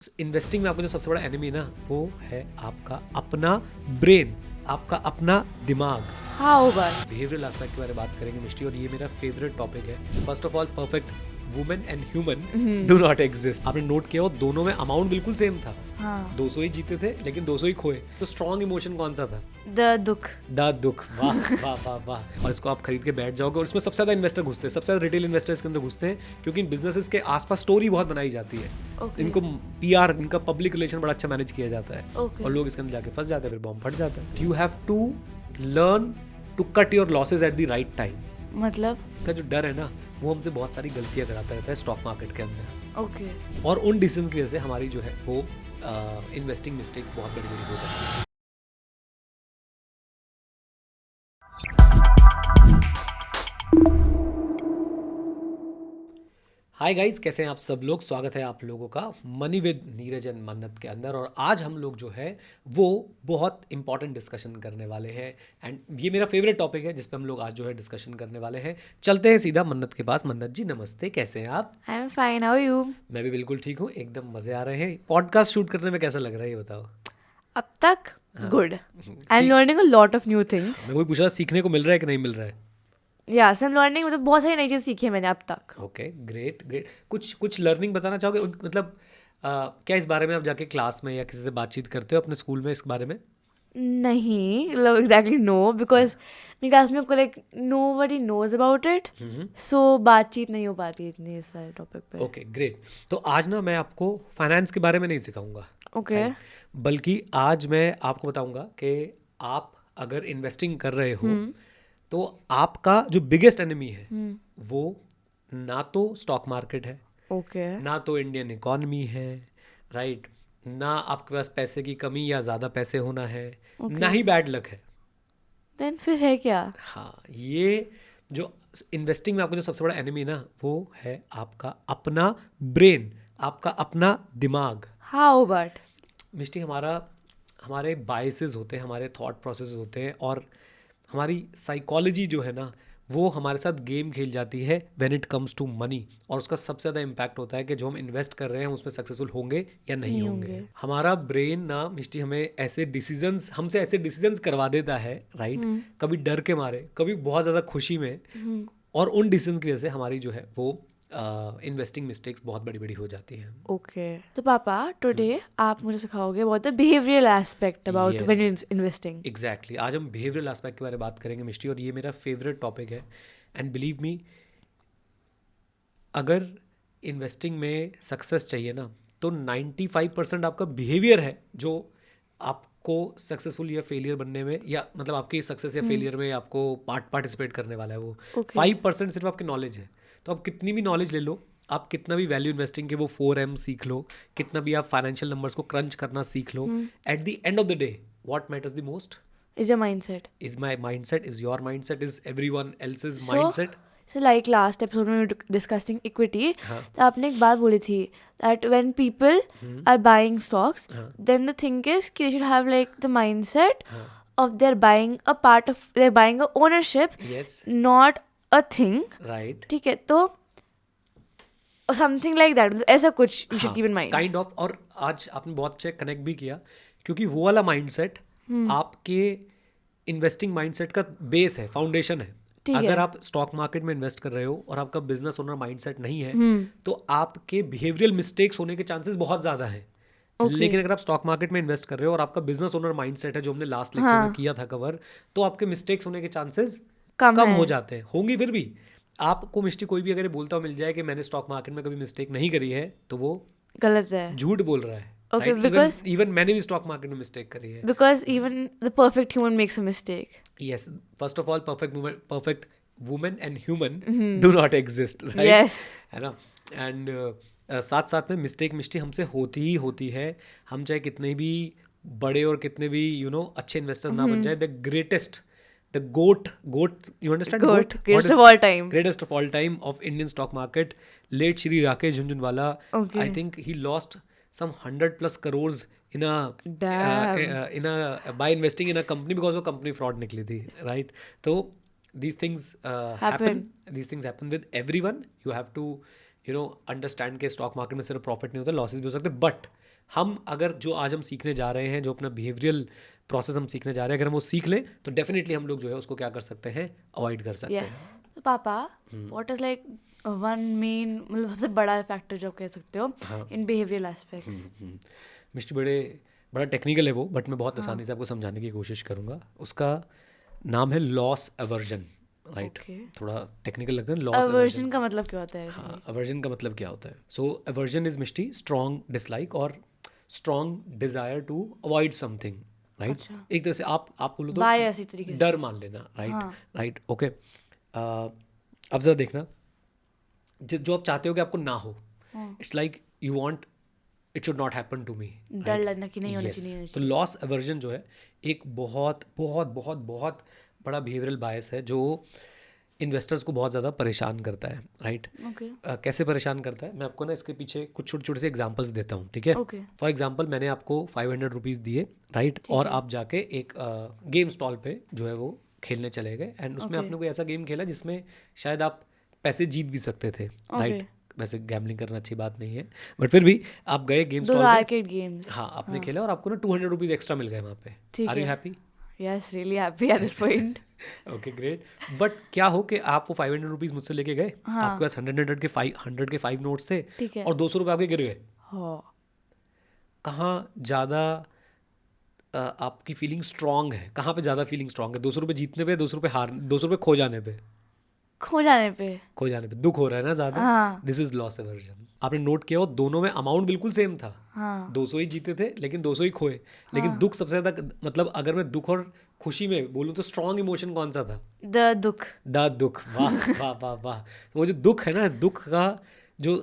Investing में आपका जो सबसे बड़ा एनिमी ना वो है आपका अपना ब्रेन, आपका अपना दिमाग। हाउ बट बिहेवियरल एस्पेक्ट के बारे में बात करेंगे मिष्टी, और ये मेरा फेवरेट टॉपिक है। First of all, perfect women and human do not exist. आपने नोट किया हो दोनों में अमाउंट बिल्कुल सेम था। हाँ 200 ही जीते थे लेकिन 200 ही खोए। तो स्ट्रॉन्ग इमोशन कौन सा था? द दुख दुख। वाह वाह वाह वाह। और इसको आप खरीद के बैठ जाओगे और इसमें सबसे ज्यादा इन्वेस्टर घुसते हैं, सबसे ज्यादा रिटेल इन्वेस्टर इसके अंदर घुसते हैं, क्योंकि इन बिजनेसेस के आसपास स्टोरी बहुत बनाई जाती है। Okay. इनको पीआर, इनका पब्लिक रिलेशन बड़ा अच्छा मैनेज किया जाता है। Okay. और लोग इसके अंदर जाके फंस जाते हैं, फिर बॉम्ब फट जाता है। You have to learn to cut your losses at the right time. मतलब का जो डर है ना, वो हमसे बहुत सारी गलतियां कराता रहता है स्टॉक मार्केट के अंदर। ओके और उन डिसीजन की वजह से हमारी जो है वो इन्वेस्टिंग मिस्टेक्स बहुत बड़ी बड़ी हो जाती है। हाय गाइस, कैसे हैं आप सब लोग? स्वागत है आप लोगों का मनी विद नीरज एंड मन्नत के अंदर। और आज हम लोग जो है वो बहुत इंपॉर्टेंट डिस्कशन करने वाले हैं, एंड ये मेरा फेवरेट टॉपिक है जिस पे हम लोग आज जो है डिस्कशन करने वाले हैं। चलते हैं सीधा मन्नत के पास। मन्नत जी नमस्ते, कैसे हैं आप? I am fine, how you? मैं भी बिल्कुल ठीक हूँ, एकदम मज़े आ रहे हैं। पॉडकास्ट शूट करने में कैसा लग रहा है ये बताओ। अब तक good. I am learning a lot of new things. मैं वही पूछ रहा, सीखने को मिल रहा है कि नहीं मिल रहा है? यस आई एम लर्निंग, मतलब बहुत सारी नई चीज़ सीखी है मैंने अब तक। Okay, great great. कुछ लर्निंग बताना चाहोगे? मतलब क्या इस बारे में आप जाके क्लास में या किसी से बातचीत करते हो अपने स्कूल में इस बारे में? नहीं, मतलब एग्जैक्टली नो, बिकॉज मेरी क्लास में like nobody knows about it, so बातचीत नहीं हो पाती इतनी इस वाले टॉपिक पे। Okay great. तो आज ना मैं आपको फाइनेंस के बारे में नहीं सिखाऊंगा, ओके बल्कि आज मैं आपको बताऊंगा कि आप अगर इन्वेस्टिंग कर रहे हो तो आपका जो बिगेस्ट एनिमी है वो ना तो स्टॉक मार्केट है, ओके ना तो इंडियन इकॉनमी है, राइट, ना आपके पास पैसे की कमी या ज़्यादा पैसे होना है, ना ही बैड लक है। देन फिर है क्या? हाँ, ये जो इन्वेस्टिंग में आपका जो सबसे बड़ा एनिमी ना वो है आपका अपना ब्रेन, आपका अपना दिमाग। हाउ बट मिस्टी, हमारे बायसेस होते हैं, हमारे थॉट प्रोसेस होते हैं, और हमारी साइकोलॉजी जो है ना वो हमारे साथ गेम खेल जाती है when it comes to money. और उसका सबसे ज़्यादा इम्पैक्ट होता है कि जो हम इन्वेस्ट कर रहे हैं उसमें सक्सेसफुल होंगे या नहीं होंगे। हमारा ब्रेन ना मिस्टी हमसे ऐसे डिसीजंस करवा देता है, राइट, कभी डर के मारे, कभी बहुत ज़्यादा खुशी में। और उन डिसीजन की वजह से हमारी जो है वो इन्वेस्टिंग मिस्टेक्स बहुत बड़ी बड़ी हो जाती हैं। ओके तो पापा टुडे आप मुझे सिखाओगे बहुत the behavioural aspect about Yes. When investing. Exactly, आज हम बिहेवियरल एस्पेक्ट के बारे में बात करेंगे मिष्टी, और ये मेरा फेवरेट टॉपिक है। एंड बिलीव मी, अगर इन्वेस्टिंग में सक्सेस चाहिए ना तो 95% आपका बिहेवियर है जो आपको सक्सेसफुल या फेलियर बनने में, या मतलब आपकी सक्सेस या फेलियर में आपको पार्टिसिपेट करने वाला है वो। Okay. 5% सिर्फ आपकी नॉलेज है। तो आप कितनी भी नॉलेज ले लो, आप कितना भी वैल्यू इन्वेस्टिंग के वो 4M सीख लो, कितना भी आप फाइनेंशियल नंबर्स को क्रंच करना सीख लो, at the end of the day what matters the most is a mindset. is my mindset, is your mindset, is everyone else's So- mindset. So like last episode में discussing equity, हाँ। तो आपने एक बात बोली थी that when people are buying stocks then the thing is कि they should have like the mindset of they are buying a part of they are buying a ownership, Yes, not a thing. right. ठीक है, तो something like that, ऐसा कुछ you should keep in mind. Kind of. और आज आपने बहुत अच्छे कनेक्ट भी किया, क्योंकि वो वाला माइंडसेट आपके इन्वेस्टिंग माइंडसेट का बेस है, फाउंडेशन है। ठीक है। अगर आप स्टॉक मार्केट में इन्वेस्ट कर रहे हो और आपका बिजनेस ओनर माइंडसेट नहीं है तो आपके बिहेवियरल मिस्टेक्स होने के चांसेस बहुत ज़्यादा है। लेकिन अगर आप स्टॉक मार्केट में इन्वेस्ट कर रहे हो और आपका बिजनेस ओनर माइंडसेट है, जो हमने लास्ट लेक्चर में किया था कवर, तो आपके मिस्टेक्स होने के चांसेस कम हो जाते हैं। होंगी फिर भी आपको मिस्टी कोई भी अगर बोलता हो मिल जाए कि मैंने स्टॉक मार्केट में कभी मिस्टेक नहीं करी है, तो वो गलत है। झूठ बोल रहा है। Okay, right? because- even मैंने भी स्टॉक मार्केट में मिस्टेक करी है। Because even the perfect human makes a mistake. Yes, first of all, perfect woman and human do not exist, right? Yes. है ना? एंड साथ साथ में मिस्टेक मिस्टी हमसे होती ही होती है। हम चाहे कितने भी बड़े और कितने भी अच्छे इन्वेस्टर ना बन जाए, the goat, you understand? Goat, What greatest is- of all time. greatest of all time of Indian stock market, late Shri Rakesh Jhunjhunwala. Okay. I think he lost some 100+ crores in a Damn. by investing in a company, because वो company fraud निकली थी, right? तो these things happen. These things happen with everyone. You have to understand कि stock market में सिर्फ profit नहीं होता, losses भी हो सकते, but हम अगर जो आज हम सीखने जा रहे हैं, जो अपना बिहेवियरल प्रोसेस हम सीखने जा रहे हैं, अगर हम वो सीख लें तो डेफिनेटली हम लोग जो है उसको क्या कर सकते हैं, अवॉइड कर सकते yes papa what is like one main मतलब सबसे बड़ा फैक्टर जो आप कह सकते हो इन बिहेवियरल एस्पेक्ट्स? हैं। मिस्टर बड़ा टेक्निकल है वो, बट मैं बहुत आसानी से आपको समझाने की कोशिश करूंगा। उसका नाम है लॉस एवर्जन, राइट? थोड़ा टेक्निकल लगता है लॉस अवर्जन का मतलब क्या होता है? हाँ, अवर्जन का मतलब क्या होता है? So aversion is misty strong dislike और strong desire to avoid something, right? एक तरह से आप बोलो तो बाय ऐसी तरीके से डर मान लेना, राइट? Right, okay. अब जरा देखना, जो आप चाहते हो कि आपको ना हो, it's like you want it should not happen to me, डर लगना कि नहीं होना चाहिए। तो लॉस एवर्जन जो है एक बहुत बहुत बहुत बहुत बड़ा बिहेवियरल बायस है जो इन्वेस्टर्स को बहुत ज़्यादा परेशान करता है, राइट? कैसे परेशान करता है, मैं आपको ना इसके पीछे कुछ छोटे छोटे से एग्जांपल्स देता हूँ, ठीक है? फॉर एग्जांपल मैंने आपको 500 रुपीज़ दिए, राइट? और आप जाके एक गेम स्टॉल पे जो है वो खेलने चले गए, एंड उसमें आपने कोई ऐसा गेम खेला जिसमें शायद आप पैसे जीत भी सकते थे, राइट? वैसे गैम्बलिंग करना अच्छी बात नहीं है, बट फिर भी आप गए गेम स्टॉल पे, हाँ आपने खेला और आपको ना 200 रुपीज़ एक्स्ट्रा मिल गए वहाँ पे। Are you happy? Yes, really happy at this point. Okay great, but क्या हो कि आप वो 500 रुपीज़ मुझसे लेके गए, आपके पास 100 के 5 नोट्स थे, और 200 रुपये आपके गिर गए। कहाँ ज़्यादा आपकी फीलिंग स्ट्रांग है? कहाँ पे ज़्यादा फीलिंग स्ट्रांग है? 200 रुपये जीतने पे, 200 रुपये 200 रुपये खो जाने पे दुख हो रहा है ना ज़्यादा? This is loss aversion. आपने नोट किया हो दोनों में अमाउंट बिल्कुल सेम था, 200 ही जीते थे लेकिन 200 ही खोए, लेकिन दुख सबसे ज़्यादा, मतलब अगर मैं दुख और खुशी में बोलूँ तो स्ट्रॉन्ग इमोशन कौन सा था? द दुख। वाह वाह वाह वाह। वो जो दुख है ना, दुख का जो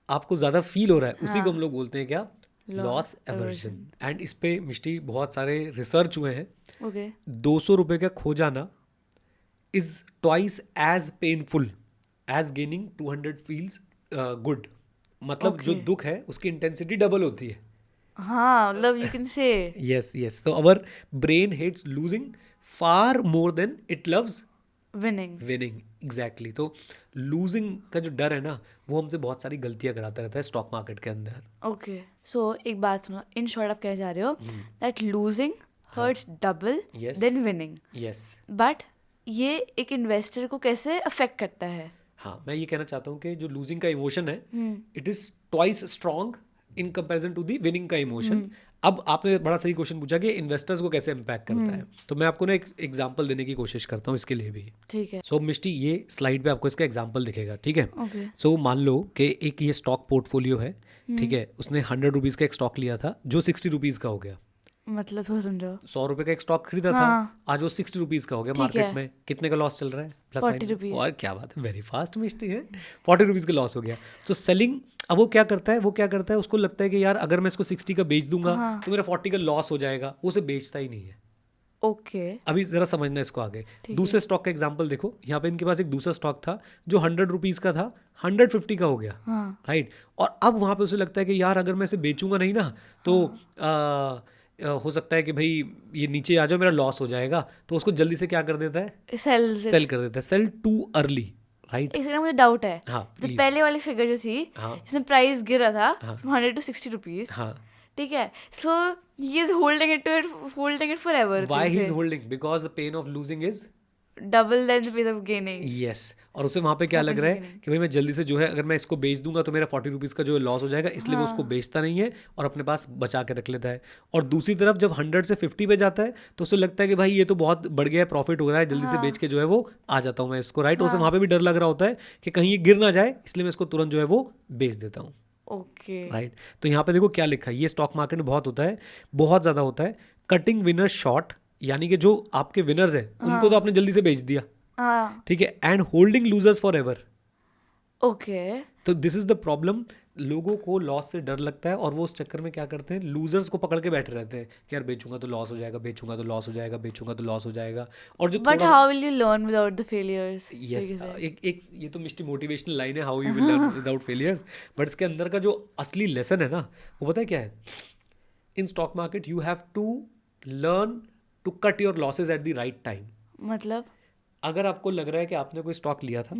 आपको ज़्यादा फील हो रहा है, उसी को हम लोग बोलते हैं क्या? Loss aversion. एंड इस पे मिष्टी बहुत सारे रिसर्च हुए हैं। 200 रुपये का खो जाना is twice as painful as gaining 200 feels good। मतलब जो दुख है उसकी इंटेंसिटी डबल होती है। हाँ, मतलब you can say yes so our brain hates losing far more than it loves winning exactly। तो losing का जो डर है ना, वो हमसे बहुत सारी गलतियां कराता रहता है स्टॉक मार्केट के अंदर। ओके, सो एक बात सुनो, इन शॉर्ट आप कह जा रहे हो that losing hurts double than winning। yes but ये एक इन्वेस्टर को कैसे अफेक्ट करता है? हाँ, मैं ये कहना चाहता हूँ कि जो लूजिंग का इमोशन है, it is twice strong in comparison to the winning का इमोशन। अब आपने बड़ा सही क्वेश्चन पूछा कि इन्वेस्टर्स को कैसे इम्पैक्ट करता है, तो मैं आपको ना एक एग्जांपल देने की कोशिश करता हूँ इसके लिए भी, ठीक है? सो मिष्टी ये स्लाइड पे आपको इसका एग्जांपल दिखेगा, ठीक है? सो मान लो कि एक ये स्टॉक पोर्टफोलियो है, ठीक है? उसने 100 रुपीज़ का एक स्टॉक लिया था जो 60 रुपीज़ का हो गया। मतलब थोड़ा समझो, 100 रुपए का एक स्टॉक खरीदा था, आज वो 60 रुपीज़ का हो गया मार्केट में। कितने का लॉस चल रहा है? Plus 40 rupees. और क्या बात है, वेरी फास्ट मिस्टेक है, 40 रुपीज़ का लॉस हो गया। तो सेलिंग, अब वो क्या करता है, उसको लगता है कि यार अगर मैं इसको 60 का बेच दूंगा तो मेरा 40 का लॉस हो जाएगा, वो उसे बेचता ही नहीं है। ओके, अभी जरा समझना इसको आगे। दूसरे स्टॉक का एग्जांपल देखो, यहाँ पे इनके पास एक दूसरा स्टॉक था जो 100 रुपीज़ का था, 150 का हो गया, राइट? और अब वहाँ पे उसे लगता है कि यार अगर मैं इसे बेचूंगा नहीं ना तो हो सकता है कि भाई ये नीचे आ जाओ, मेरा लॉस हो जाएगा, तो उसको जल्दी से क्या कर देता है? सेल कर देता है, सेल टू अर्ली, राइट? इसलिए मुझे डाउट है, हाँ, जो पहले वाली फिगर जो थी, इसमें प्राइस गिरा था 100 to 60 रुपीज, ठीक है? So he is holding it forever. Why he is holding? Because the pain of losing is double than the pain of gaining. Yes, और उसे वहाँ पे क्या लग रहा है कि भाई मैं जल्दी से जो है अगर मैं इसको बेच दूंगा तो मेरा 40 रुपीज़ का जो है लॉस हो जाएगा, इसलिए वो उसको बेचता नहीं है और अपने पास बचा के रख लेता है। और दूसरी तरफ जब 100 से 50 पे जाता है तो उसे लगता है कि भाई ये तो बहुत बढ़ गया है, प्रॉफिट हो रहा है, जल्दी से बेच के जो है वो आ जाता हूँ मैं इसको, राइट? उसे वहाँ पे भी डर लग रहा होता है कि कहीं ये गिर ना जाए, इसलिए मैं इसको तुरंत जो है वो बेच देता हूँ। Okay, right? तो यहाँ पे देखो क्या लिखा है, ये स्टॉक मार्केट में बहुत होता है, बहुत ज़्यादा होता है। कटिंग विनर शॉर्ट, यानी कि जो आपके विनर्स हैं उनको तो आपने जल्दी से बेच दिया, ठीक है? And holding losers for ever. Okay, तो दिस इज द प्रॉब्लम। लोगों को लॉस से डर लगता है और वो उस चक्कर में क्या करते हैं, लूजर्स को पकड़ के बैठे रहते हैं कि यार बेचूंगा तो लॉस हो जाएगा, बेचूंगा तो लॉस हो जाएगा, बेचूंगा तो लॉस हो जाएगा। और जो but how will you learn without the failures? Yes, एक ये तो मिस्टी मोटिवेशनल लाइन है, how you will learn without failures, but इसके अंदर का जो असली लेसन है ना, वो पता है क्या है? In stock market you have to learn to cut your losses at the right time. मतलब अगर आपको लग रहा है कि आपने कोई स्टॉक लिया था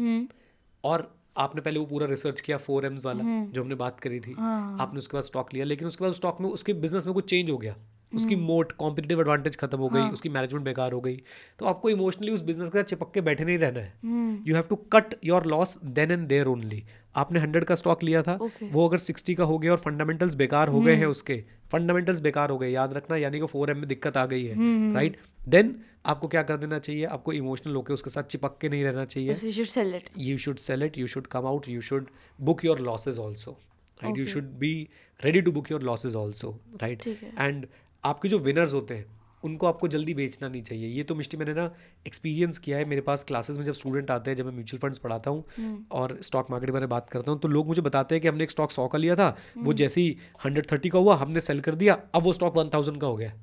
और आपने पहले वो पूरा रिसर्च किया 4Ms वाला जो हमने बात करी थी, आपने उसके बाद स्टॉक लिया, लेकिन उसके बाद स्टॉक में उसके बिजनेस में कुछ चेंज हो गया, उसकी मोट कॉम्पिटिटिव एडवांटेज खत्म हो गई, उसकी मैनेजमेंट बेकार हो गई, तो आपको इमोशनली उस बिजनेस के साथ चिपक के बैठे नहीं रहना है। You have to cut your loss then and there only. आपने 100 का स्टॉक लिया था, वो अगर 60 का हो गया और फंडामेंटल्स बेकार हो गए हैं, उसके फंडामेंटल्स बेकार हो गए, याद रखना, यानी कि 4M में दिक्कत आ गई है, राइट, देन आपको क्या कर देना चाहिए, आपको इमोशनल होकर उसके साथ चिपक के नहीं रहना चाहिए। You should sell it. You should sell it, you should come out, you should book your losses also, right? You should be ready to book your losses also, right? ठीक है। And आपके जो विनर्स होते हैं उनको आपको जल्दी बेचना नहीं चाहिए। ये तो मिष्टी मैंने ना एक्सपीरियंस किया है, मेरे पास क्लासेस में जब स्टूडेंट आते हैं, जब मैं म्यूचुअल फंड्स पढ़ाता हूँ और स्टॉक मार्केट के बारे में बात करता हूँ, तो लोग मुझे बताते हैं कि हमने एक स्टॉक 100 का लिया था, वो जैसे ही 130 का हुआ हमने सेल कर दिया, अब वो स्टॉक 1000 का हो गया।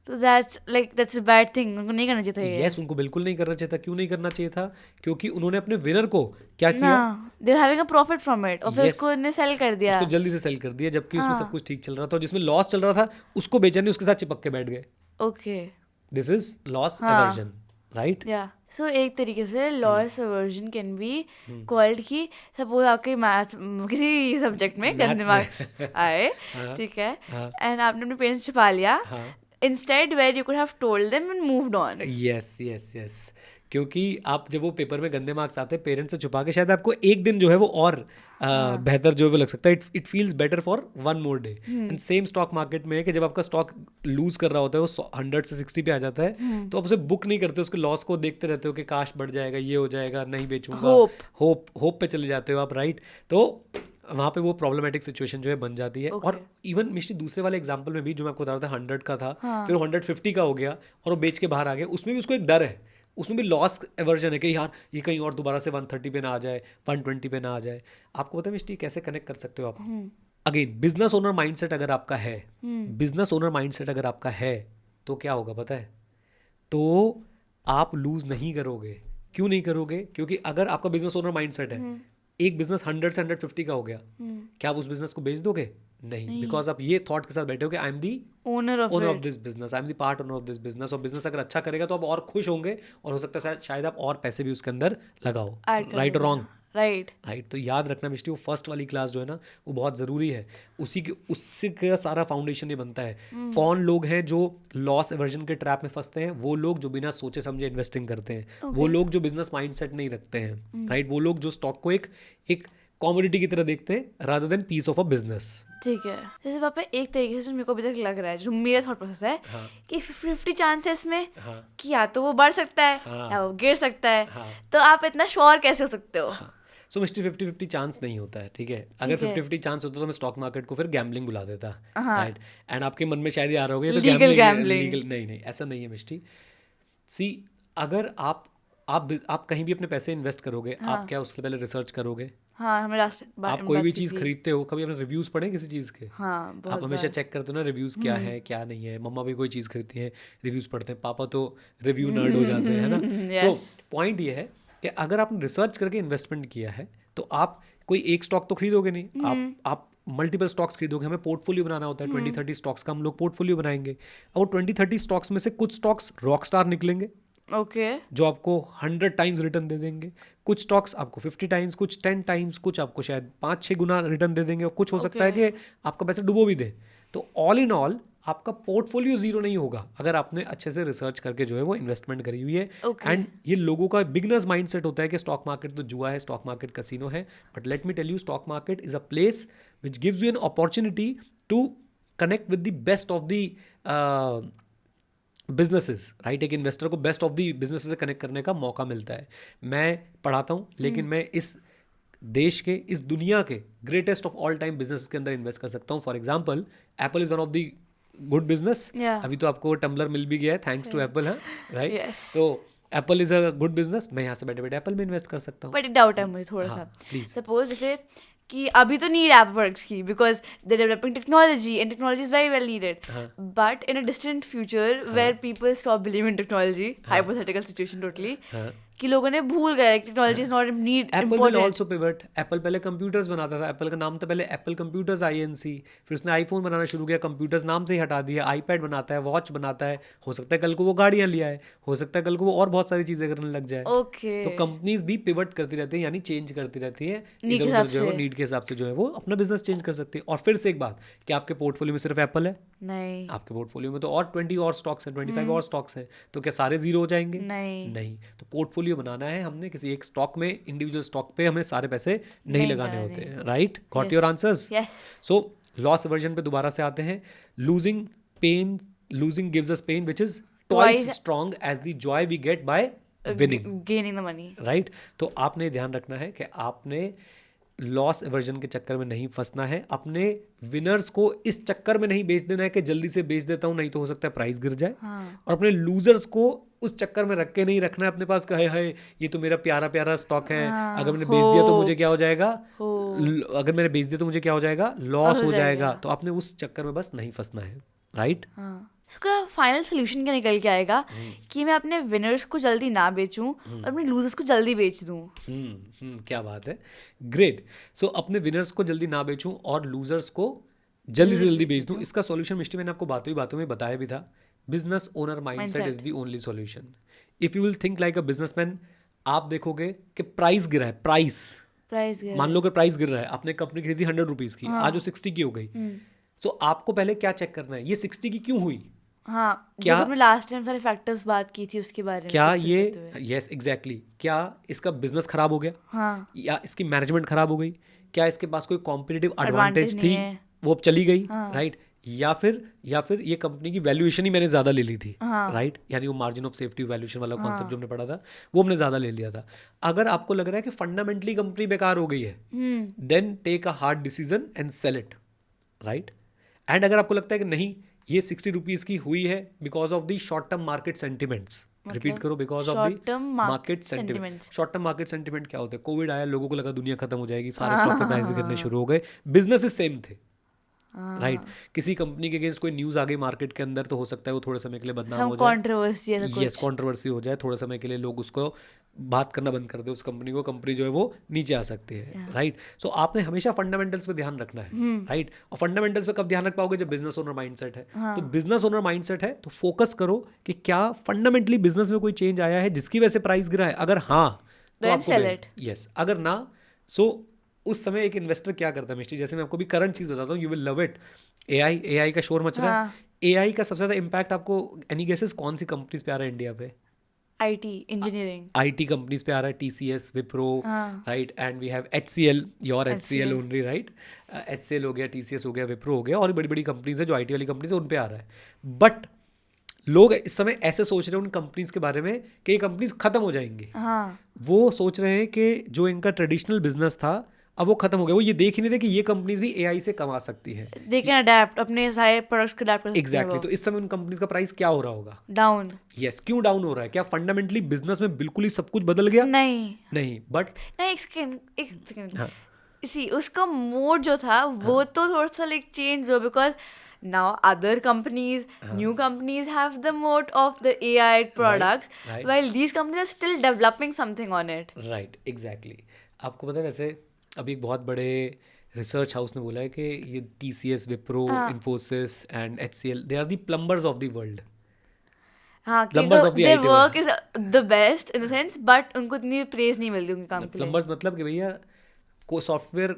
तो that's a bad thing. उनको नहीं करना चाहिए था ये। यस, उनको बिल्कुल नहीं करना चाहिए था। क्यों नहीं करना चाहिए था? क्योंकि उन्होंने अपने विनर को क्या किया, they're having a profit from it, और फिर उसको उन्हें सेल कर दिया, उसको जल्दी से सेल कर दिया, जबकि उसमें सब कुछ ठीक चल रहा था, और जिसमें लॉस चल रहा था उसको बेचा नहीं, उसके साथ चिपक के बैठ गए। Okay, this is loss aversion, right? या सो एक तरीके से loss aversion can be called कि सपोज आपके मैथ किसी सब्जेक्ट में गंदे मार्क्स आए, ठीक है, एंड आपने अपने पेरेंट्स छुपा लिया, instead where you could have told them and moved on. yes, क्योंकि आप जब वो पेपर में गंदे मार्क्स आते हैं पेरेंट्स से छुपा के, शायद आपको एक दिन जो है वो और बेहतर जो है वो लग सकता है, it feels better for one more day. And same stock market में है कि जब आपका स्टॉक लूज कर रहा होता है, वो 100 से 60 पे आ जाता है, तो आप उसे बुक नहीं करते, उसके लॉस को देखते रहते हो कि काश बढ़ जाएगा, ये हो जाएगा, नहीं बेचूंगा, होप पे चले जाते हो आप, राइट? तो वहाँ पे वो प्रॉब्लमेटिक सिचुएशन जो है बन जाती है। और इवन मिश्री दूसरे वाले एग्जांपल में भी जो मैं आपको बता रहा था, 100 का था, फिर वो 150 का हो गया और वो बेच के बाहर आ गया, उसमें भी उसको एक डर है, उसमें भी लॉस एवर्जन है कि यार ये कहीं और दोबारा से 130 पे ना आ जाए, 120 पे ना आ जाए। आपको पता है मिश्री कैसे कनेक्ट कर सकते हो आप? अगेन, बिजनेस ओनर माइंडसेट अगर आपका है, बिजनेस ओनर माइंडसेट अगर आपका है, तो क्या होगा पता है? तो आप लूज नहीं करोगे। क्यों नहीं करोगे? क्योंकि अगर आपका बिजनेस ओनर माइंडसेट है, एक बिजनेस 100 से 150 का हो गया, क्या आप उस बिजनेस को बेच दोगे? नहीं, बिकॉज आप ये थॉट के साथ बैठे हो कि I am the owner of this business, I am the part owner of this business, और बिजनेस अगर अच्छा करेगा तो आप और खुश होंगे, और हो सकता है शायद आप और पैसे भी उसके अंदर लगाओ, राइट और रॉन्ग? राइट। तो याद रखना मिष्टी, वो फर्स्ट वाली क्लास जो है ना, वो बहुत ज़रूरी है, उससे का सारा फाउंडेशन ये बनता है। कौन लोग हैं जो लॉस एवर्जन के ट्रैप में फंसते हैं? वो लोग जो बिना सोचे समझे इन्वेस्टिंग करते हैं, वो लोग जो बिजनेस माइंडसेट नहीं रखते हैं, राइट? वो लोग जो स्टॉक को एक कॉमोडिटी की तरह देखते हैं rather than piece of a business. ठीक है, जैसे पापा एक तरीके से मेरे को अभी तक लग रहा है, जो मेरा थॉट प्रोसेस है, कि 50 चांसेस में कि या तो वो बढ़ सकता है या वो गिर सकता है, तो आप इतना श्योर कैसे हो सकते हो? सो मिस्टर 50-50 चांस नहीं होता है, ठीक है? अगर 50-50 चांस होता तो मैं स्टॉक मार्केट को फिर गैम्बलिंग बुला देता, राइट? एंड आपके मन में शायद ये आ रहा होगा तो गैम्बलिंग, नहीं, ऐसा नहीं है मिस्टी। सी, अगर आप कहीं भी अपने पैसे इन्वेस्ट करोगे, आप क्या उसके पहले रिसर्च करोगे? आप कोई भी चीज़ खरीदते हो, कभी आपने रिव्यूज़ पढ़े किसी चीज़ के? आप हमेशा चेक करते हो ना रिव्यूज़ क्या है क्या नहीं है। मम्मा भी कोई चीज़ खरीदती है, रिव्यूज़ पढ़ते हैं, पापा तो रिव्यू नर्ड हो जाते हैं, है ना? सो पॉइंट ये है कि अगर आपने रिसर्च करके इन्वेस्टमेंट किया है, तो आप कोई एक स्टॉक तो खरीदोगे नहीं, आप मल्टीपल स्टॉक्स खरीदोगे। हमें पोर्टफोलियो बनाना होता है, 20-30 स्टॉक्स का हम लोग पोर्टफोलियो बनाएंगे, और 20-30 स्टॉक्स में से कुछ स्टॉक्स रॉक स्टार निकलेंगे, जो आपको 100 टाइम्स रिटर्न दे देंगे, कुछ स्टॉक्स आपको 50 टाइम्स, कुछ 10 टाइम्स, कुछ आपको शायद 5-6 गुना रिटर्न दे देंगे, और कुछ हो सकता है कि आपका पैसा डुबो भी दे। तो ऑल इन ऑल आपका पोर्टफोलियो जीरो नहीं होगा अगर आपने अच्छे से रिसर्च करके जो है वो इन्वेस्टमेंट करी हुई है। एंड ये लोगों का बिगनर्स माइंडसेट होता है कि स्टॉक मार्केट तो जुआ है, स्टॉक मार्केट कसिनो है, but let me tell you, stock market is a place which gives you an opportunity to connect with the best of the businesses, right? एक investor को best of the businesses से connect करने का मौका मिलता है। मैं पढ़ाता हूँ, लेकिन मैं इस देश के, इस दुनिया के greatest of all time business के अंदर इन्वेस्ट कर सकता हूँ। For example, Apple is one of the good business. अभी तो आपको टम्बलर मिल भी गया है, थैंक्स टू एप्पल, है राइट? तो Apple is a good business, मैं यहाँ से बैठे बैठे एप्पल में इन्वेस्ट कर सकता हूँ। बट डाउट है मुझे थोड़ा सा, सपोज जैसे कि अभी तो नीड एप्पल प्रोडक्ट्स की, because they developing technology and technology is very well needed, but in a distant future where people stop believing in technology, hypothetical situation totally, कि लोगों ने भूल गए technology is not need Apple will important. Also pivot. Apple पहले computers बनाता था. Apple का नाम था पहले एप्पल कंप्यूटर्स INC. फिर उसने आईफोन बनाना शुरू किया, कंप्यूटर्स नाम से ही हटा दिया. आईपैड बनाता है, वॉच बनाता है. हो सकता है कल को वो गाड़ियाँ लिया है, हो सकता है कल को वो और बहुत सारी चीज़ें करने लग जाए. ओके. तो कंपनीज भी पिवट करती रहती है, यानी चेंज करती रहती है. Need इधर के उधर हिसाब जो है वो से. नीड के हिसाब से जो है वो अपना बिजनेस चेंज कर सकती है. और फिर से एक बात, कि आपके पोर्टफोलियो में सिर्फ एप्पल है? नहीं. आपके पोर्टफोलियो में तो और 20 और स्टॉक्स हैं, 25 और स्टॉक्स हैं. तो क्या सारे जीरो हो जाएंगे? नहीं. नहीं. तो पोर्टफोलियो बनाना है हमने, किसी एक स्टॉक में, इंडिविजुअल स्टॉक पे हमें सारे पैसे नहीं लगाने होते हैं. Right? Got your answers? Yes. So loss aversion पे दोबारा से आते हैं. Losing gives us pain which is twice strong as the joy we get by winning. Gaining the money. Right? तो आपने ध्यान रखना है कि आपने लॉस एवर्जन के चक्कर में नहीं फंसना है. अपने विनर्स को इस चक्कर में नहीं बेच देना है कि जल्दी से बेच देता हूँ नहीं तो हो सकता है प्राइस गिर जाए. और अपने लूजर्स को उस चक्कर में रख के नहीं रखना है अपने पास, कहे है ये तो मेरा प्यारा प्यारा स्टॉक है, अगर मैंने बेच दिया तो मुझे क्या हो जाएगा, अगर मैंने बेच दिया तो मुझे क्या हो जाएगा, लॉस हो जाएगा. तो आपने उस चक्कर में बस नहीं फंसना है. राइट? उसका फाइनल सोल्यूशन क्या निकल के आएगा कि मैं अपने विनर्स को जल्दी ना बेचूं और अपने लूजर्स को जल्दी बेच दूं. क्या बात है. ग्रेट. सो अपने विनर्स को जल्दी ना बेचूं और लूजर्स को जल्दी से जल्दी बेच दूं. इसका सॉल्यूशन मिष्टी मैंने आपको बातों में बताया भी था. Business owner mindset is the only solution. If you will think like a businessman, आप देखोगे कि प्राइस गिरा है. प्राइस मान लो कि प्राइस गिर रहा है, आपने कंपनी खरीदी 100 रुपीज की, आज वो 60 की हो गई. तो आपको पहले क्या चेक करना है, ये 60 की क्यों हुई. हाँ, क्या हमने लास्ट टाइम सारे फैक्टर्स बात की थी उसके बारे में. क्या ये, यस एग्जैक्टली, क्या इसका बिजनेस खराब हो गया, हाँ, या इसकी मैनेजमेंट खराब हो गई, क्या इसके पास कोई कॉम्पिटिटिव एडवांटेज थी, वो अब चली गई. राइट? या फिर ये कंपनी की वैल्यूएशन ही मैंने ज्यादा ले ली थी. राइट? यानी वो मार्जिन ऑफ सेफ्टी वैल्यूएशन वाला कॉन्सेप्ट जो हमने पढ़ा था वो हमने ज्यादा ले लिया था. अगर आपको लग रहा है कि फंडामेंटली कंपनी बेकार हो गई है, then take a hard decision and sell it. Right? And अगर आपको लगता है कि नहीं, ये 60 रुपीज़ की हुई है because of the short term market sentiments. Repeat करो, because of the market sentiment. Short term market sentiment क्या होता है? कोविड आया, लोगों को लगा दुनिया खत्म हो जाएगी, सारे स्टॉक के प्राइस गिरने शुरू हो गए, बिजनेस सेम थे. राइट? किसी कंपनी के अगेंस्ट कोई न्यूज आ गई मार्केट के अंदर, तो हो सकता है वो थोड़े समय के लिए बदनाम हो जाए. यस, कंट्रोवर्सी हो जाए, थोड़े समय के लिए लोग उसको बात करना बंद कर दे उस कंपनी को, कंपनी जो है वो नीचे आ सकती है. राइट? सो आपने हमेशा फंडामेंटल्स पे ध्यान रखना है. राइट? और फंडामेंटल्स पे कब ध्यान रख पाओगे? जब बिजनेस ओनर माइंडसेट है. तो बिजनेस ओनर माइंडसेट है तो फोकस करो कि क्या फंडामेंटली बिजनेस में कोई चेंज आया है जिसकी वजह से प्राइस गिरा है. अगर हाँ तो आपको, यस, अगर ना, सो उस समय एक इन्वेस्टर क्या करता है मिस्टी, जैसे मैं आपको भी करंट चीज बताता हूँ, you will love it. AI का शोर मच रहा है. एआई का सबसे ज्यादा इम्पैक्ट आपको एनी गेसेस कौन सी कंपनीज पे आ रहा है इंडिया पे? आईटी इंजीनियरिंग, आईटी कंपनीज पे आ रहा है. TCS, Wipro, right, and we have HCL, your HCL only. Right? HCL हो गया, TCS हो गया, विप्रो हो गया, और बड़ी बड़ी कंपनीज है जो आईटी वाली कंपनीज है, उन पे आ रहा है. बट लोग इस समय ऐसे सोच रहे हैं उन कंपनीज के बारे में कि ये कंपनीज खत्म हो जाएंगी. वो सोच रहे हैं कि जो इनका ट्रेडिशनल बिजनेस था अब वो खत्म हो गया. वो ये देख ही नहीं रहे कि ये कंपनीज भी एआई से कमा सकती है. दे कैन अडैप्ट, अपने सारे प्रोडक्ट्स को अडैप्ट कर सकते हैं. एग्जैक्टली. तो इस समय उन कंपनीज का प्राइस क्या हो रहा होगा? डाउन. यस. क्यों डाउन हो रहा है? क्या फंडामेंटली बिजनेस में बिल्कुल ही सब कुछ बदल गया? नहीं. बट नहीं, एक सेकंड. इसी उसका मोड जो था वो तो थोड़ा सा लाइक चेंज हो, because now other companies, new companies have the mode of the AI products, right. While these companies are still developing something on it. Right, exactly. आपको पता है वैसे अभी एक बहुत बड़े रिसर्च हाउस ने बोला है कि ये TCS, Wipro, Infosys and HCL, they are the plumbers of the world. हाँ, their work is the best in the sense, but उनको इतनी praise नहीं मिलती उनके काम के लिए. Plumbers मतलब कि भैया को सॉफ्टवेयर,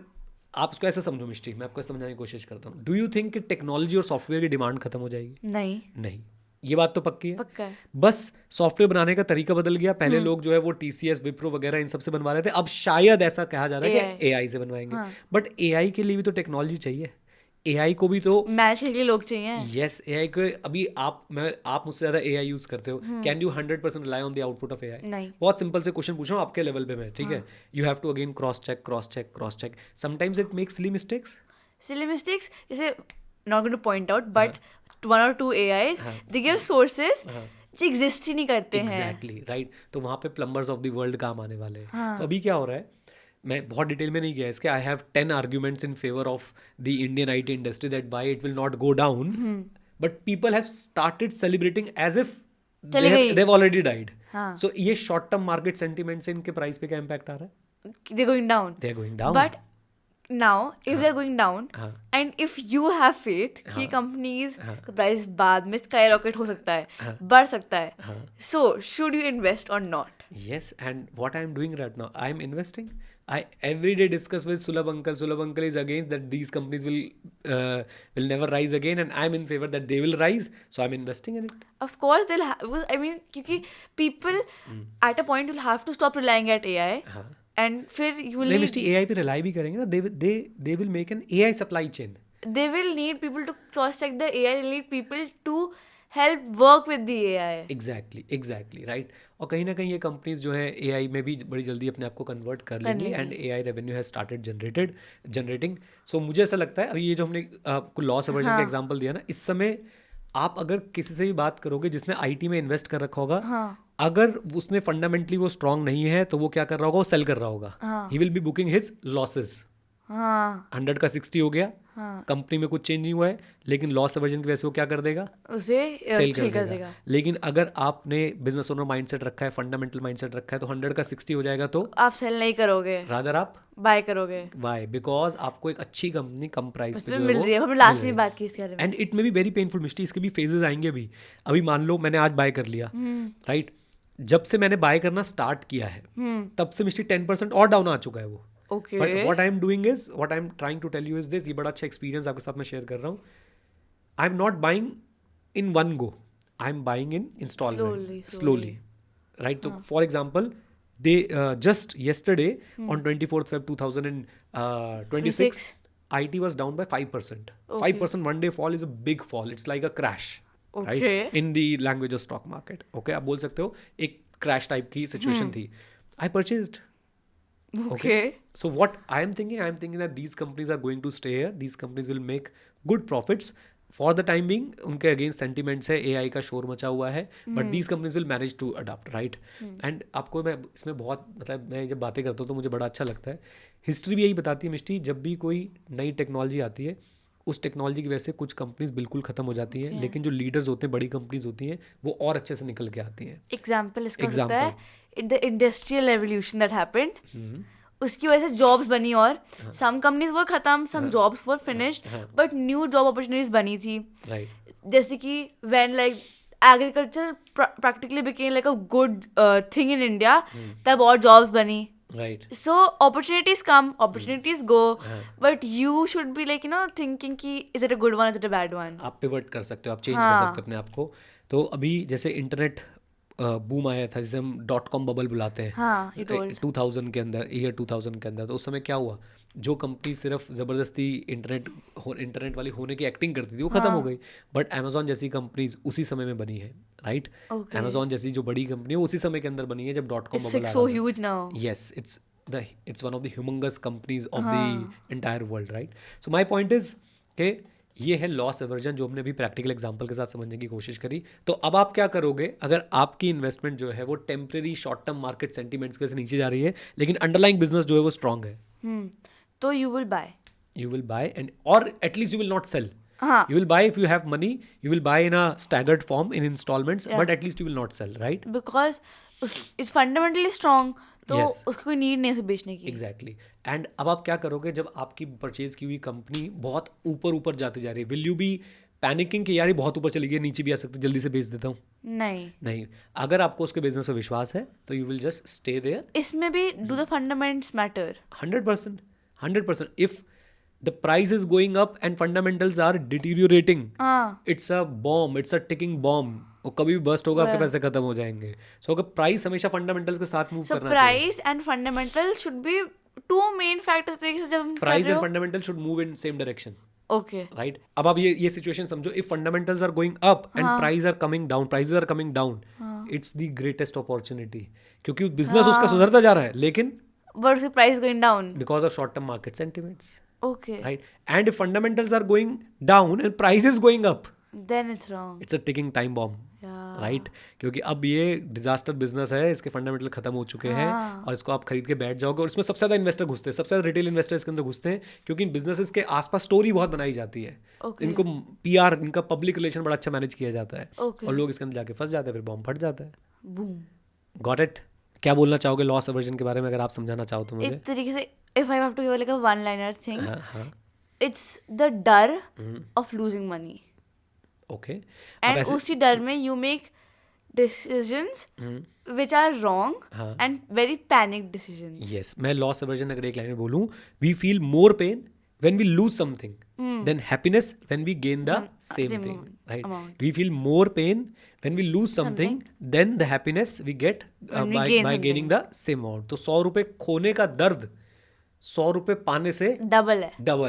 आप उसको ऐसे समझो मिस्टी, मैं आपको समझाने की कोशिश करता हूँ. डू यू थिंक कि टेक्नोलॉजी और सॉफ्टवेयर की डिमांड खत्म हो जाएगी? नहीं, ये बात तो पक्की है. पक्का है. बस सॉफ्टवेयर बनाने का तरीका बदल गया. पहले लोग जो है वो TCS, विप्रो वगैरह इन सबसे बनवा रहे थे. अब शायद ऐसा कहा जा रहा है कि AI से बनवाएंगे. बट AI के लिए भी तो टेक्नोलॉजी चाहिए. AI को भी तो मैच करने के लिए लोग चाहिए. यस, AI को अभी आप मुझसे ज्यादा AI यूज करते हो. Can you 100% rely on the output of AI? नहीं. बहुत सिंपल से क्वेश्चन पूछ रहा हूँ आपके लेवल पे मैं, ठीक है? You have to again cross check. Sometimes it makes silly mistakes. जैसे not going to point out, but 1 or 2 AIs they give sources जो एग्जिस्ट ही नहीं करते हैं. Exactly, right. तो वहाँ पे प्लम्बर्स ऑफ द वर्ल्ड काम आने वाले हैं. तो अभी क्या हो रहा है, मैं बहुत डिटेल में नहीं गया इसके. I have 10 arguments in favour of the Indian IT industry that why it will not go down, but people have started celebrating as if चली गई। they've already died. हाँ, So ये शॉर्ट टर्म मार्केट सेंटीमेंट से इनके price पे क्या impact आ रहा है? they're going down. They are going down. But now, if they're going down, हाँ and if you have faith कि हाँ, कंपनीज हाँ, का प्राइस बाद में स्काई रॉकेट हो सकता है, हाँ, बढ़ सकता है, हाँ. so should you invest or not? Yes, and what I am doing right now, I am investing. I every day discuss with Sulabh uncle. Sulabh uncle is against that these companies will never rise again, and I'm in favor that they will rise. So I'm investing in it. Of course they'll have, because I mean क्योंकि people at a point will have to stop relying at AI, हाँ. and फिर you will नहीं need, मिस्टी AI पे rely भी करेंगे ना. They will make an AI supply chain. they will need people to cross check the AI, they'll need people to help work with the AI. Exactly right. और कहीं ना कहीं ये कंपनीज जो है AI में भी बड़ी जल्दी अपने आप को कन्वर्ट कर लेंगी and AI revenue has started generating. So मुझे ऐसा लगता है अभी ये जो हमने आपको लॉस अवर्जन का एग्जांपल दिया ना, इस समय आप अगर किसी से भी बात करोगे जिसने IT में इन्वेस्ट कर रखा होगा, हाँ, अगर उसमें फंडामेंटली वो स्ट्रांग नहीं है तो वो क्या कर रहा होगा, वो सेल कर रहा होगा. हाँ, he will be booking his losses. हाँ, 100 का 60 हो गया, हाँ, कंपनी में कुछ चेंज नहीं हुआ है, लेकिन लॉस अवर्जन की वजह से वो क्या कर देगा, उसे सेल सेल कर देगा. लेकिन अगर आपने बिजनेस ओनर माइंडसेट रखा है, फंडामेंटल माइंडसेट रखा है, तो 100 का 60 हो जाएगा तो आप सेल नहीं करोगे, रादर आप बाय करोगे. वाई, बिकॉज आपको एक अच्छी कंपनी कम प्राइस पे उसमें जो है मिल वो रही है, हमने लास्ट मिल में रही है. बात की इसके बारे में. एंड इट में भी वेरी पेनफुल मिस्टी, इसके भी फेजेस आएंगे भी. अभी मान लो मैंने आज बाय कर लिया, राइट, जब से मैंने बाय करना स्टार्ट किया है तब से मिस्टी 10% और डाउन आ चुका है वो. Okay, but what I am doing is, what I am trying to tell you is this, ये बड़ा अच्छा एक्सपीरियंस आपके साथ मैं शेयर कर रहा हूँ. I am not buying in one go, I am buying in instalment, slowly, right. तो for example they just yesterday on 24th Feb 2026 IT was down by 5%. 5% one day fall is a big fall. It's like a crash, right? In the language of stock market. Okay, आप बोल सकते हो एक crash type की situation थी. I purchased. okay. So what I am thinking that these companies are going to stay here. These companies will make good profits. For the time being उनके against sentiments है, AI का शोर मचा हुआ है, but these companies will manage to adopt, right. And आपको मैं इसमें बहुत मतलब मैं जब बातें करता हूँ तो मुझे बड़ा अच्छा लगता है. हिस्ट्री भी यही बताती है मिस्टी, जब भी कोई नई टेक्नोलॉजी आती है उस टेक्नोलॉजी की वजह से कुछ कंपनीज बिल्कुल खत्म हो जाती हैं, लेकिन जो लीडर्स होते हैं, बड़ी कंपनीज होती हैं, वो और अच्छे से निकल के आती हैं. एग्जाम्पल इसका हो सकता है the industrial revolution that happened, उसकी वजह से जॉब्स बनी और सम कंपनीज वर खत्म, some jobs were finished, but new job opportunities बनी थी. जैसे कि when like agriculture practically became like a good thing in India, तब और जॉब्स बनी. Right. So opportunities come, opportunities go, but you should be like thinking कि is it a good one, is it a bad one. आप pivot कर सकते हो, आप change कर सकते हो अपने आप को. तो अभी जैसे इंटरनेट बूम आया था जिसे हम .com बबल बुलाते हैं, हाँ, 2000 के अंदर, ईयर 2000 के अंदर. तो उस समय क्या हुआ, जो कंपनी सिर्फ ज़बरदस्ती इंटरनेट वाली होने की एक्टिंग करती थी वो खत्म हो गई. बट अमेजोन जैसी कंपनीज उसी समय में बनी है, राइट. अमेजोन जैसी जो बड़ी कंपनी है उसी समय के अंदर बनी है जब .com बबल आया. so huge now. Yes, it's one of the humongous companies of the entire world, right. So my point is कि ये है लॉस एवर्जन, जो हमने अभी प्रैक्टिकल एग्जांपल के साथ समझने की कोशिश करी. तो अब आप क्या करोगे अगर आपकी इन्वेस्टमेंट जो है वो temporary short term market sentiments की वजह से नीचे जा रही है, लेकिन अंडरलाइंग बिजनेस जो है वो स्ट्रांग है. तो you will buy and or at least you will not sell. You will buy if you have money, you will buy in a staggered form in installments, but at least you will not sell, right? Because it's fundamentally strong, तो उसको कोई need नहीं है बेचने की. Exactly. And अब आप क्या करोगे जब आपकी परचेज की हुई कंपनी बहुत ऊपर जाती जा रही है, विल यू बी पैनिकिंग कि यार ये बहुत ऊपर चली गई, नीचे भी आ सकती, जल्दी से बेच देता हूँ? नहीं. अगर आपको उसके बिजनेस पे विश्वास है तो you will just stay there. इसमें भी do the fundamentals matter? 100%. If the price is going up and fundamentals are deteriorating, it's a bomb, it's a ticking bomb. वो कभी भी बस्ट होगा, आपके पैसे खत्म हो जाएंगे. सो अगर प्राइस हमेशा फंडामेंटल्स के साथ मूव करना चाहिए. Price and fundamental should be two main factors. जब price and fundamental should move in same direction. Okay, right. अब आप ये सिचुएशन समझो, if fundamentals are going up and price are coming down, it's the greatest opportunity, क्योंकि business उसका सुधरता जा रहा है, लेकिन बट उसकी price going down because of short term market sentiments. Okay. Right. And if fundamentals are going down and price is going up, then it's wrong. It's a ticking time bomb. Yeah. Right, क्योंकि अब ये disaster business है, इसके fundamental खत्म हो चुके हैं और इसको आप खरीद के बैठ जाओगे। और इसमें सबसे ज़्यादा इन्वेस्टर घुसते हैं, सबसे ज़्यादा रिटेल इन्वेस्टर इसके अंदर घुसते हैं, क्योंकि इन बिजनेसेस के आसपास स्टोरी बहुत बनाई जाती है। इनको PR, इनका पब्लिक रिलेशन बड़ा अच्छा मैनेज किया जाता है और लोग इसके अंदर जाके फंस जाते हैं, फिर बॉम्ब फट जाता है। बूम। Got it? क्या बोलना चाहोगे लॉस अवर्जन के बारे में, अगर आप समझाना चाहो तो मुझे? एक तरीके से if I have to give like a one liner thing, it's the डर of losing money. Okay. And उसी डर में you make decisions which are wrong and very panicked decisions. Yes, मैं लॉस अवर्जन अगर एक लाइन में बोलूँ, we feel more pain when we lose something than happiness when we gain the same thing, right? We feel more pain when we lose something than the happiness we get by gaining the same amount. तो 100 रुपए खोने का दर्द 100 रुपए पाने से double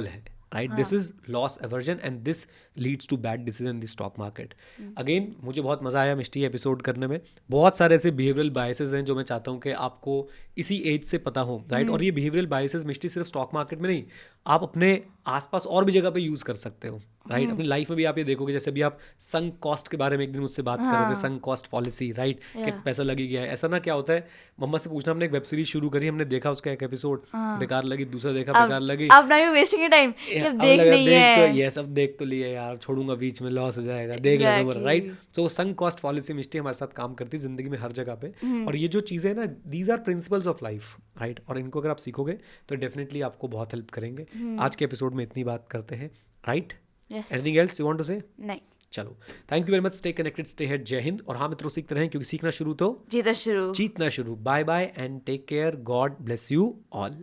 है, right? This is loss aversion and this leads to bad decision in the stock market. Again मुझे बहुत मजा आया मिष्टी एपिसोड करने में। बहुत सारे ऐसे बिहेवियरल बायसेस हैं जो मैं चाहता हूँ कि आपको इसी एज से पता हो, राइट? और ये बिहेवियरल बायसेस मिष्टी सिर्फ स्टॉक मार्केट में नहीं, आप अपने आसपास और भी जगह पे यूज कर सकते हो, राइट? अपनी लाइफ में भी आप ये देखोगे, जैसे भी आप संक कॉस्ट के बारे में एक दिन मुझसे बात कर रहे थे, संक कॉस्ट पॉलिसी, राइट? कि पैसा लगी गया है। ऐसा ना क्या होता है, मम्मा से पूछना, हमने एक वेब सीरीज शुरू करी, हमने देखा उसका एक एपिसोड, बेकार लगी, दूसरा देखा, बेकार लगी, अब ना यू वेस्टिंग योर टाइम, देख नहीं है, ये सब देख तो लिए यार, छोड़ूंगा बीच में, लॉस हो जाएगा, देख लेना, राइट? तो संक कॉस्ट पॉलिसी मिष्टी हमारे साथ काम करती है जिंदगी में हर जगह पे। और ये जो चीजें ना, these are principles of life, right? और इनको अगर आप सीखोगे तो डेफिनेटली आपको बहुत हेल्प करेंगे। आज के एपिसोड में इतनी बात करते हैं, right? Anything else you want to say? नहीं। चलो, thank you very much. Stay connected, stay head, जय हिंद। और हाँ मित्रों, सीखते रहें, क्योंकि सीखना शुरू तो जीतना शुरू। Bye bye and take care. God bless you all.